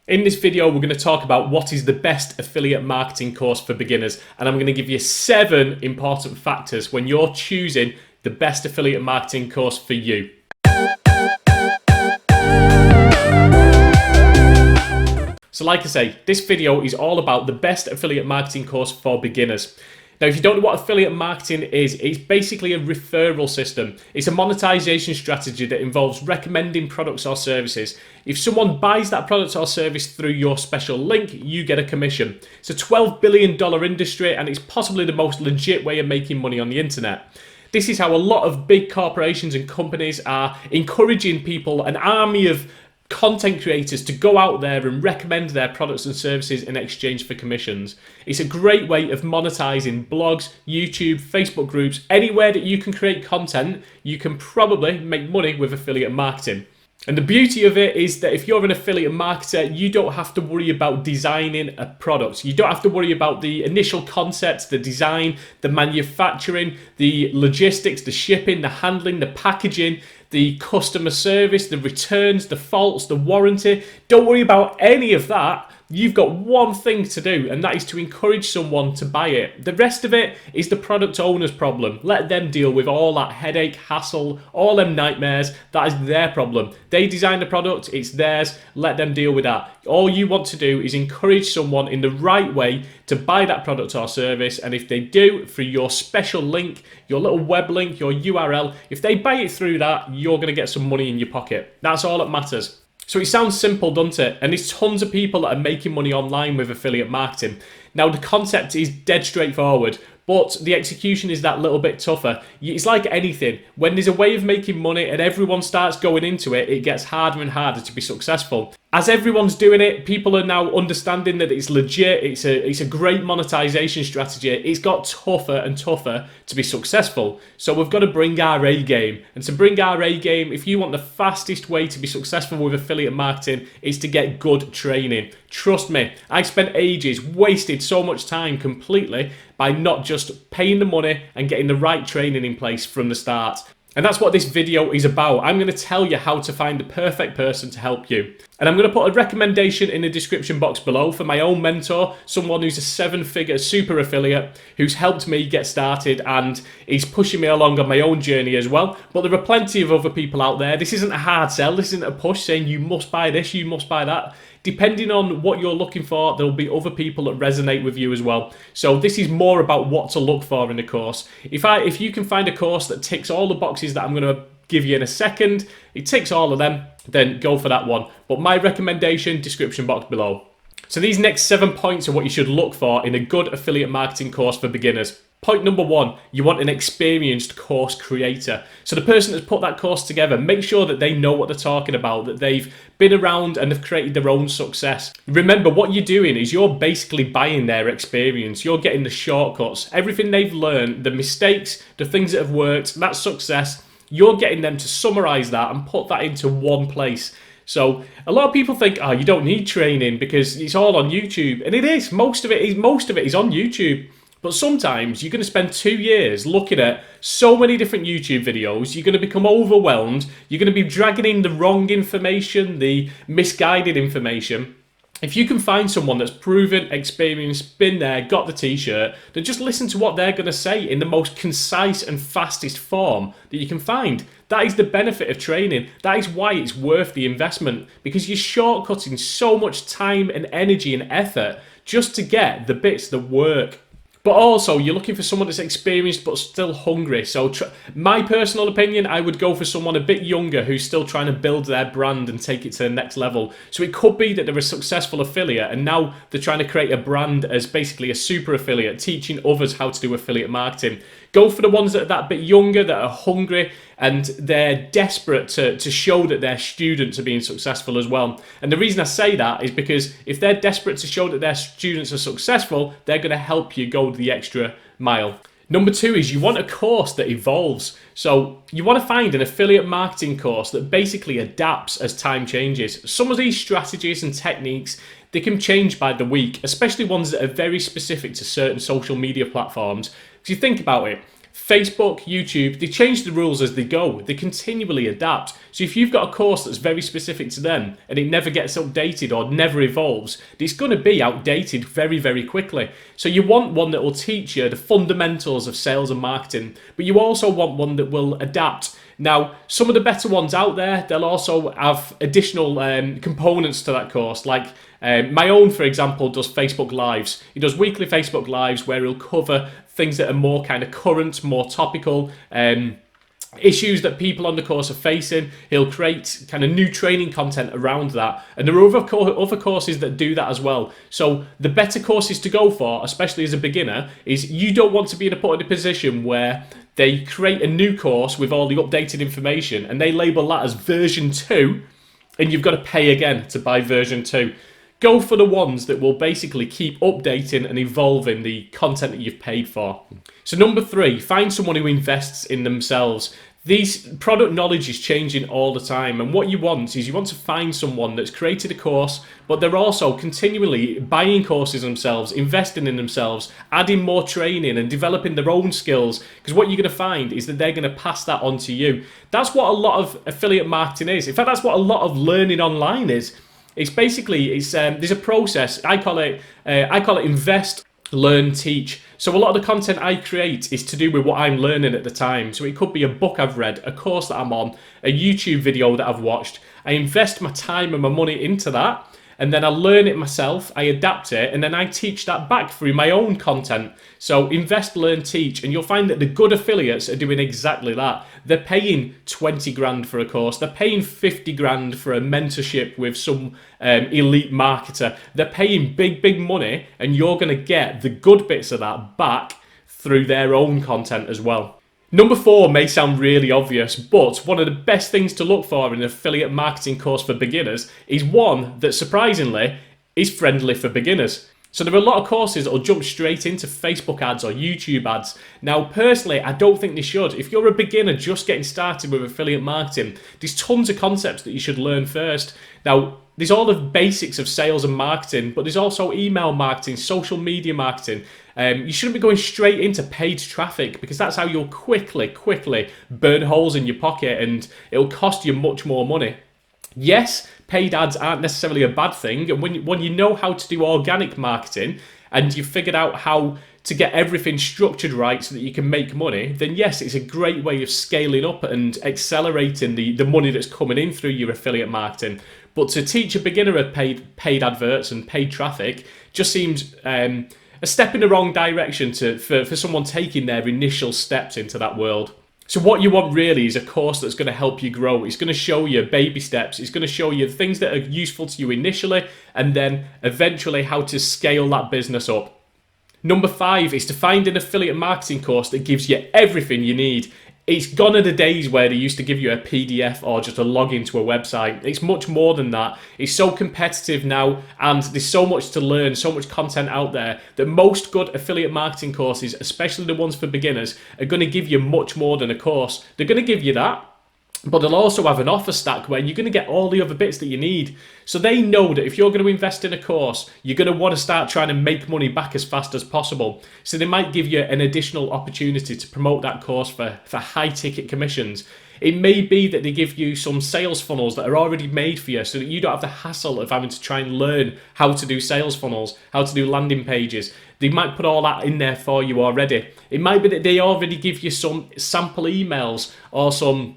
In this video, we're going to talk about what is the best affiliate marketing course for beginners, and I'm going to give you 7 important factors when you're choosing the best affiliate marketing course for you. So like I say, this video is all about the best affiliate marketing course for beginners. Now, if you don't know what affiliate marketing is, it's basically a referral system. It's a monetization strategy that involves recommending products or services. If someone buys that product or service through your special link, you get a commission. It's a $12 billion industry, and it's possibly the most legit way of making money on the internet. This is how a lot of big corporations and companies are encouraging people, an army of content creators, to go out there and recommend their products and services in exchange for commissions. It's a great way of monetizing blogs, YouTube, Facebook groups, anywhere that you can create content, you can probably make money with affiliate marketing. And the beauty of it is that if you're an affiliate marketer, you don't have to worry about designing a product. You don't have to worry about the initial concepts, the design, the manufacturing, the logistics, the shipping, the handling, the packaging, the customer service, the returns, the faults, the warranty. Don't worry about any of that. You've got one thing to do, and that is to encourage someone to buy it. The rest of it is the product owner's problem. Let them deal with all that headache, hassle, all them nightmares. That is their problem. They designed the product, it's theirs. Let them deal with that. All you want to do is encourage someone in the right way to buy that product or service, and if they do, through your special link, your little web link, your URL, if they buy it through that, you're going to get some money in your pocket. That's all that matters. So it sounds simple, doesn't it? And there's tons of people that are making money online with affiliate marketing. Now, the concept is dead straightforward, but the execution is that little bit tougher. It's like anything. When there's a way of making money and everyone starts going into it, it gets harder and harder to be successful. As everyone's doing it, people are now understanding that it's legit, it's a great monetization strategy. It's got tougher and tougher to be successful. So we've got to bring our A game. And to bring our A game, if you want the fastest way to be successful with affiliate marketing, is to get good training. Trust me, I spent ages, wasted so much time completely by not just paying the money and getting the right training in place from the start. And that's what this video is about. I'm going to tell you how to find the perfect person to help you. And I'm going to put a recommendation in the description box below for my own mentor, someone who's a 7-figure super affiliate who's helped me get started, and he's pushing me along on my own journey as well. But there are plenty of other people out there. This isn't a hard sell. This isn't a push saying you must buy this, you must buy that. Depending on what you're looking for, there'll be other people that resonate with you as well. So this is more about what to look for in the course. If you can find a course that ticks all the boxes that I'm going to give you in a second, it ticks all of them, then go for that one. But my recommendation, description box below. So these next 7 points are what you should look for in a good affiliate marketing course for beginners. Point number 1, you want an experienced course creator. So the person that's put that course together, make sure that they know what they're talking about, that they've been around and have created their own success. Remember, what you're doing is you're basically buying their experience. You're getting the shortcuts, everything they've learned, the mistakes, the things that have worked, that success. You're getting them to summarize that and put that into one place. So a lot of people think, oh, you don't need training because it's all on YouTube. And it is. Most of it is on YouTube. But sometimes you're going to spend 2 years looking at so many different YouTube videos. You're going to become overwhelmed. You're going to be dragging in the wrong information, the misguided information. If you can find someone that's proven, experienced, been there, got the t-shirt, then just listen to what they're going to say in the most concise and fastest form that you can find. That is the benefit of training. That is why it's worth the investment, because you're shortcutting so much time and energy and effort just to get the bits that work. But also, you're looking for someone that's experienced but still hungry. So my personal opinion, I would go for someone a bit younger who's still trying to build their brand and take it to the next level. So it could be that they're a successful affiliate and now they're trying to create a brand as basically a super affiliate, teaching others how to do affiliate marketing. Go for the ones that are that bit younger, that are hungry, and they're desperate to show that their students are being successful as well. And the reason I say that is because if they're desperate to show that their students are successful, they're going to help you go the extra mile. Number 2 is you want a course that evolves. So you want to find an affiliate marketing course that basically adapts as time changes. Some of these strategies and techniques, they can change by the week, especially ones that are very specific to certain social media platforms. If you think about it, Facebook, YouTube, they change the rules as they go. They continually adapt. So if you've got a course that's very specific to them and it never gets updated or never evolves, it's going to be outdated very, very quickly. So you want one that will teach you the fundamentals of sales and marketing, but you also want one that will adapt. Now, some of the better ones out there, they'll also have additional components to that course. Like my own, for example, does Facebook Lives. He does weekly Facebook Lives where he'll cover things that are more kind of current, more topical, issues that people on the course are facing. He'll create kind of new training content around that. And there are other courses that do that as well. So the better courses to go for, especially as a beginner, is you don't want to be put in a position where they create a new course with all the updated information and they label that as version 2 and you've got to pay again to buy version 2. Go for the ones that will basically keep updating and evolving the content that you've paid for. So number 3, find someone who invests in themselves. These product knowledge is changing all the time, and what you want is you want to find someone that's created a course, but they're also continually buying courses themselves, investing in themselves, adding more training and developing their own skills, because what you're going to find is that they're going to pass that on to you. That's what a lot of affiliate marketing is. In fact, that's what a lot of learning online is. It's basically, there's a process. I call it invest, learn, teach. So a lot of the content I create is to do with what I'm learning at the time. So it could be a book I've read, a course that I'm on, a YouTube video that I've watched. I invest my time and my money into that, and then I learn it myself, I adapt it, and then I teach that back through my own content. So invest, learn, teach, and you'll find that the good affiliates are doing exactly that. They're paying 20 grand for a course, they're paying 50 grand for a mentorship with some elite marketer. They're paying big money, and you're going to get the good bits of that back through their own content as well. Number 4 may sound really obvious, but one of the best things to look for in an affiliate marketing course for beginners is one that surprisingly is friendly for beginners. So there are a lot of courses that will jump straight into Facebook ads or YouTube ads. Now, personally, I don't think they should. If you're a beginner just getting started with affiliate marketing, there's tons of concepts that you should learn first. Now, there's all the basics of sales and marketing, but there's also email marketing, social media marketing. You shouldn't be going straight into paid traffic, because that's how you'll quickly burn holes in your pocket and it'll cost you much more money. Yes, paid ads aren't necessarily a bad thing, and when you know how to do organic marketing and you've figured out how to get everything structured right so that you can make money, then yes, it's a great way of scaling up and accelerating the money that's coming in through your affiliate marketing. But to teach a beginner of paid adverts and paid traffic just seems a step in the wrong direction for someone taking their initial steps into that world. So what you want really is a course that's going to help you grow. It's going to show you baby steps. It's going to show you things that are useful to you initially, and then eventually how to scale that business up. Number 5 is to find an affiliate marketing course that gives you everything you need. It's gone are the days where they used to give you a PDF or just a login to a website. It's much more than that. It's so competitive now, and there's so much to learn, so much content out there, that most good affiliate marketing courses, especially the ones for beginners, are going to give you much more than a course. They're going to give you that, but they'll also have an offer stack where you're going to get all the other bits that you need. So they know that if you're going to invest in a course, you're going to want to start trying to make money back as fast as possible. So they might give you an additional opportunity to promote that course for high ticket commissions. It may be that they give you some sales funnels that are already made for you so that you don't have the hassle of having to try and learn how to do sales funnels, how to do landing pages. They might put all that in there for you already. It might be that they already give you some sample emails or some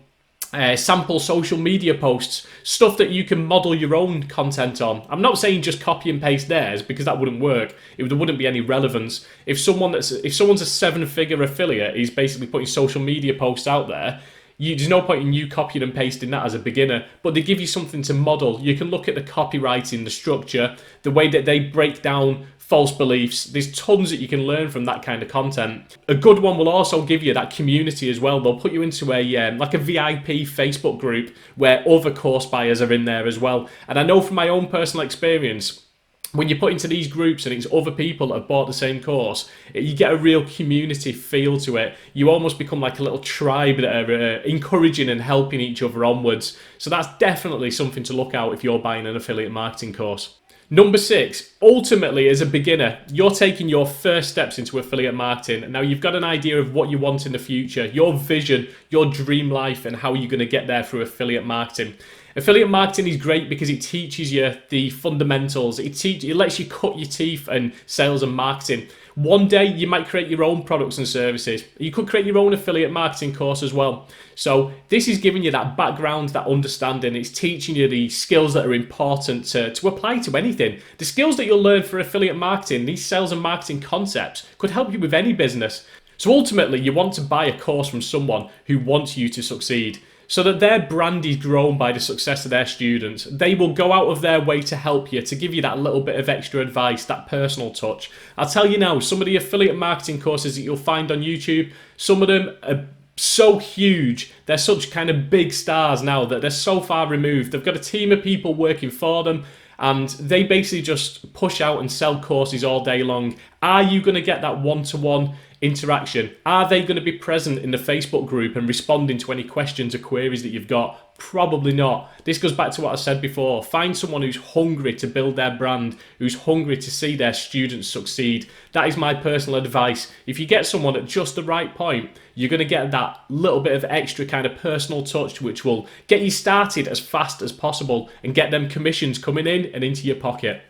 sample social media posts, stuff that you can model your own content on. I'm not saying just copy and paste theirs, because that wouldn't work. There wouldn't be any relevance. If someone's a 7-figure affiliate is basically putting social media posts out there, there's no point in you copying and pasting that as a beginner, but they give you something to model. You can look at the copywriting, the structure, the way that they break down false beliefs. There's tons that you can learn from that kind of content. A good one will also give you that community as well. They'll put you into a VIP Facebook group where other course buyers are in there as well. And I know from my own personal experience, when you put into these groups and it's other people that have bought the same course, you get a real community feel to it. You almost become like a little tribe that are encouraging and helping each other onwards. So that's definitely something to look out if you're buying an affiliate marketing course. Number 6, ultimately as a beginner, you're taking your first steps into affiliate marketing. Now you've got an idea of what you want in the future, your vision, your dream life, and how you're going to get there through affiliate marketing. Affiliate marketing is great because it teaches you the fundamentals. It lets you cut your teeth in sales and marketing. One day you might create your own products and services. You could create your own affiliate marketing course as well. So this is giving you that background, that understanding. It's teaching you the skills that are important to apply to anything. The skills that you'll learn for affiliate marketing, these sales and marketing concepts, could help you with any business. So ultimately, you want to buy a course from someone who wants you to succeed, so that their brand is grown by the success of their students. They will go out of their way to help you, to give you that little bit of extra advice, that personal touch. I'll tell you now, some of the affiliate marketing courses that you'll find on YouTube, some of them are so huge. They're such kind of big stars now that they're so far removed. They've got a team of people working for them, and they basically just push out and sell courses all day long. Are you going to get that one-to-one interaction? Are they going to be present in the Facebook group and responding to any questions or queries that you've got? Probably not. This goes back to what I said before. Find someone who's hungry to build their brand, who's hungry to see their students succeed. That is my personal advice. If you get someone at just the right point, you're going to get that little bit of extra kind of personal touch, which will get you started as fast as possible and get them commissions coming in and into your pocket.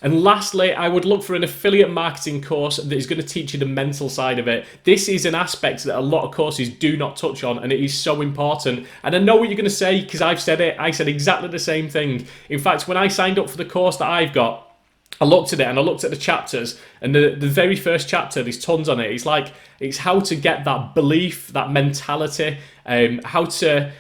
And lastly, I would look for an affiliate marketing course that is going to teach you the mental side of it. This is an aspect that a lot of courses do not touch on, and it is so important. And I know what you're going to say, because I've said it. I said exactly the same thing. In fact, when I signed up for the course that I've got, I looked at it and I looked at the chapters, and the very first chapter, there's tons on it. It's how to get that belief, that mentality, how to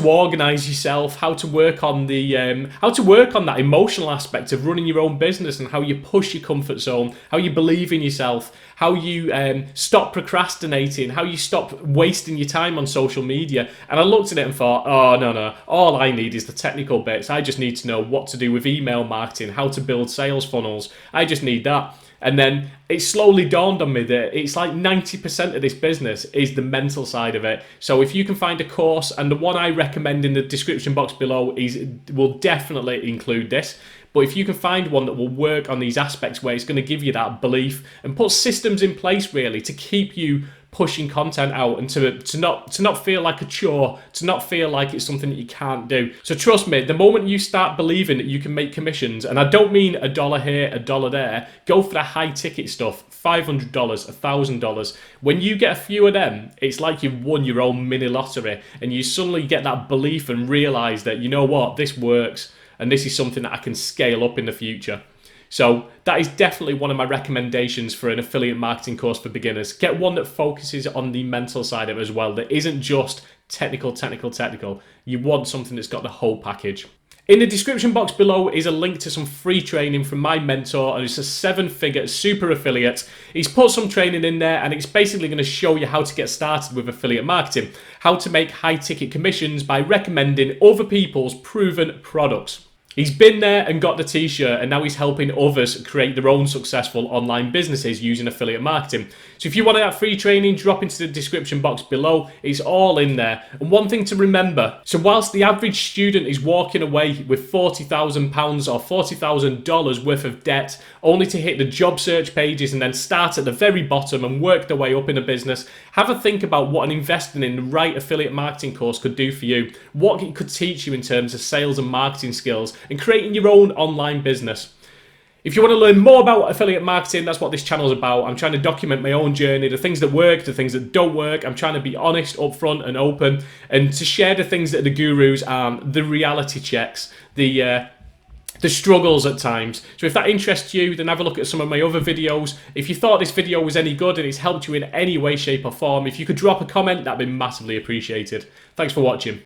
organize yourself, how to work on that emotional aspect of running your own business, and how you push your comfort zone, how you believe in yourself, how you stop procrastinating, how you stop wasting your time on social media. And I looked at it and thought, oh no, all I need is the technical bits. I just need to know what to do with email marketing, how to build sales funnels. I just need that. And then it slowly dawned on me that it's like 90% of this business is the mental side of it. So if you can find a course, and the one I recommend in the description box below will definitely include this. But if you can find one that will work on these aspects, where it's going to give you that belief and put systems in place really to keep you pushing content out, and to not feel like a chore, to not feel like it's something that you can't do. So trust me, the moment you start believing that you can make commissions, and I don't mean $1 here, $1 there, go for the high ticket stuff, $500, $1,000. When you get a few of them, it's like you've won your own mini lottery, and you suddenly get that belief and realize that, you know what, this works, and this is something that I can scale up in the future. So that is definitely one of my recommendations for an affiliate marketing course for beginners. Get one that focuses on the mental side of it as well, that isn't just technical. You want something that's got the whole package. In the description box below is a link to some free training from my mentor, and it's a 7-figure super affiliate. He's put some training in there, and it's basically going to show you how to get started with affiliate marketing, how to make high ticket commissions by recommending other people's proven products. He's been there and got the t-shirt, and now he's helping others create their own successful online businesses using affiliate marketing. So if you want that free training, drop into the description box below. It's all in there. And one thing to remember, so whilst the average student is walking away with £40,000 or $40,000 worth of debt, only to hit the job search pages and then start at the very bottom and work their way up in a business, have a think about what an investing in the right affiliate marketing course could do for you, what it could teach you in terms of sales and marketing skills, and creating your own online business. If you want to learn more about affiliate marketing, that's what this channel is about. I'm trying to document my own journey, the things that work, the things that don't work. I'm trying to be honest, upfront and open, and to share the things that are the gurus and the reality checks, the struggles at times. So if that interests you, then have a look at some of my other videos. If you thought this video was any good and it's helped you in any way, shape or form, if you could drop a comment, that'd be massively appreciated. Thanks for watching.